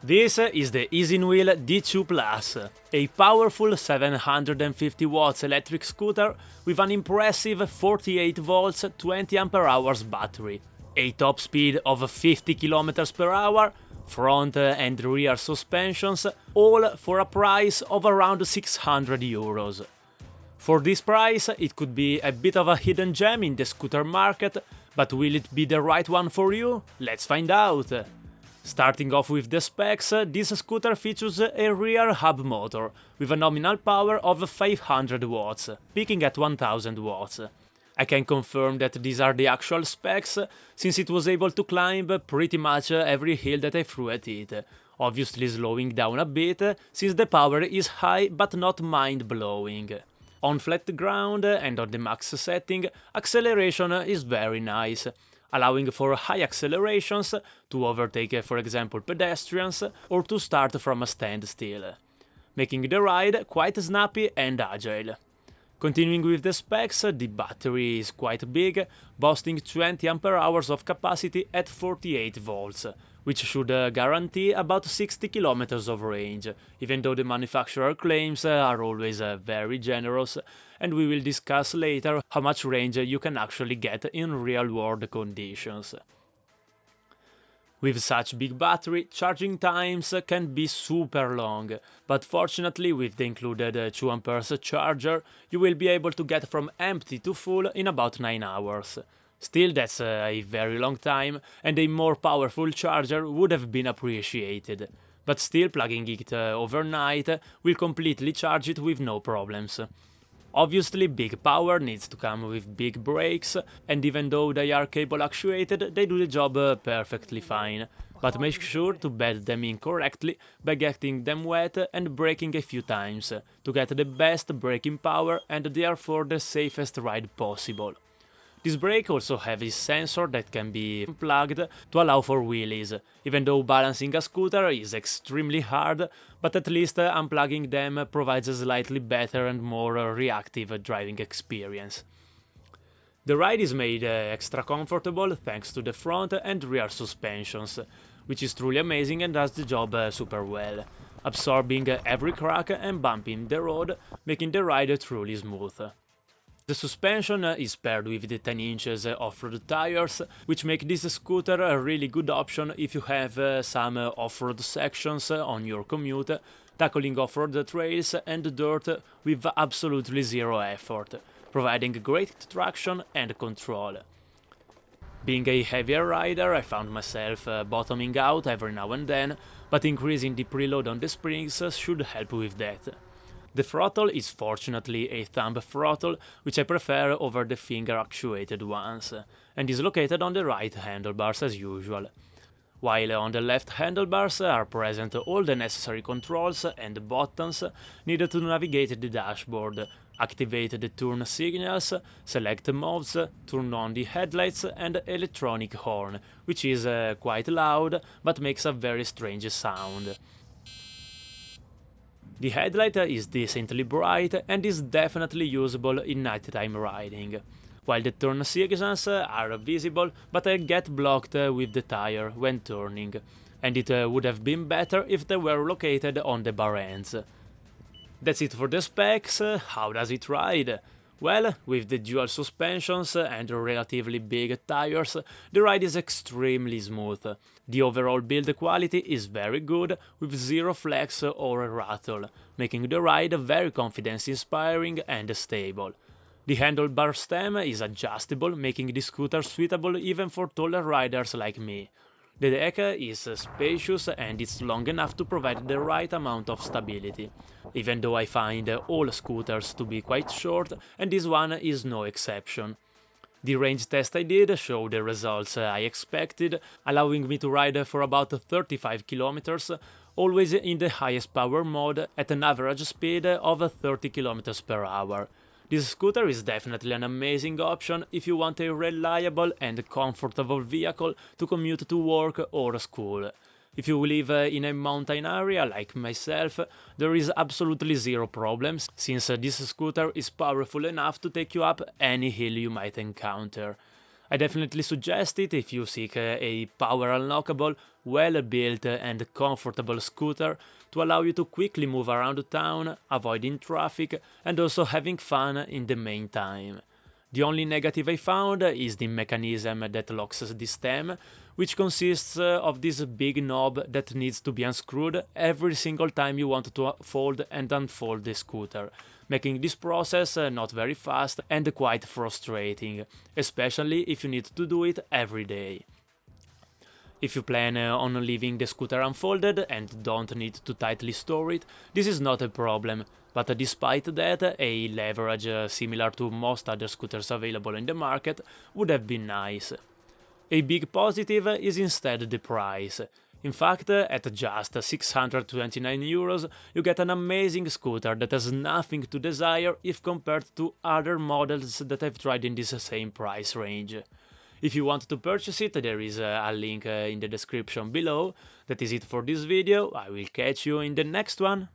This is the Isinwheel D2 PLUS, a powerful 750 watts electric scooter with an impressive 48 volts 20 Ah battery, a top speed of 50 km per hour, front and rear suspensions, all for a price of around 600 euros. For this price, it could be a bit of a hidden gem in the scooter market, but will it be the right one for you? Let's find out! Starting off with the specs, this scooter features a rear hub motor with a nominal power of 500 watts, peaking at 1000 watts. I can confirm that these are the actual specs, since it was able to climb pretty much every hill that I threw at it, obviously slowing down a bit, since the power is high but not mind-blowing. On flat ground and on the max setting, acceleration is very nice, allowing for high accelerations to overtake, for example, pedestrians or to start from a standstill, making the ride quite snappy and agile. Continuing with the specs, the battery is quite big, boasting 20 Ah of capacity at 48 volts, which should guarantee about 60 km of range, even though the manufacturer claims are always very generous, and we will discuss later how much range you can actually get in real-world conditions. With such big battery, charging times can be super long, but fortunately with the included 2 amperes charger, you will be able to get from empty to full in about 9 hours. Still, that's a very long time, and a more powerful charger would have been appreciated. But still, plugging it overnight will completely charge it with no problems. Obviously, big power needs to come with big brakes, and even though they are cable actuated, they do the job perfectly fine. But make sure to bed them in correctly by getting them wet and braking a few times, to get the best braking power and therefore the safest ride possible. This brake also has a sensor that can be plugged to allow for wheelies, even though balancing a scooter is extremely hard, but at least unplugging them provides a slightly better and more reactive driving experience. The ride is made extra comfortable thanks to the front and rear suspensions, which is truly amazing and does the job super well, absorbing every crack and bump in the road, making the ride truly smooth. The suspension is paired with the 10 inches off-road tires, which make this scooter a really good option if you have some off-road sections on your commute, tackling off-road trails and dirt with absolutely zero effort, providing great traction and control. Being a heavier rider, I found myself bottoming out every now and then, but increasing the preload on the springs should help with that. The throttle is fortunately a thumb throttle, which I prefer over the finger-actuated ones, and is located on the right handlebars as usual. While on the left handlebars are present all the necessary controls and buttons needed to navigate the dashboard, activate the turn signals, select modes, turn on the headlights and electronic horn, which is quite loud but makes a very strange sound. The headlight is decently bright and is definitely usable in nighttime riding, while the turn signals are visible but get blocked with the tire when turning, and it would have been better if they were located on the bar ends. That's it for the specs. How does it ride? Well, with the dual suspensions and relatively big tires, the ride is extremely smooth. The overall build quality is very good, with zero flex or rattle, making the ride very confidence-inspiring and stable. The handlebar stem is adjustable, making the scooter suitable even for taller riders like me. The deck is spacious and it's long enough to provide the right amount of stability, even though I find all scooters to be quite short and this one is no exception. The range test I did showed the results I expected, allowing me to ride for about 35 km, always in the highest power mode at an average speed of 30 km per hour. This scooter is definitely an amazing option if you want a reliable and comfortable vehicle to commute to work or school. If you live in a mountain area like myself, there is absolutely zero problems, since this scooter is powerful enough to take you up any hill you might encounter. I definitely suggest it if you seek a power unlockable, well-built and comfortable scooter to allow you to quickly move around town, avoiding traffic and also having fun in the meantime. The only negative I found is the mechanism that locks the stem, which consists of this big knob that needs to be unscrewed every single time you want to fold and unfold the scooter, making this process not very fast and quite frustrating, especially if you need to do it every day. If you plan on leaving the scooter unfolded and don't need to tightly store it, this is not a problem, but despite that, a leverage similar to most other scooters available in the market would have been nice. A big positive is instead the price. In fact, at just 629 euros, you get an amazing scooter that has nothing to desire if compared to other models that I've tried in this same price range. If you want to purchase it, there is a link in the description below. That is it for this video, I will catch you in the next one.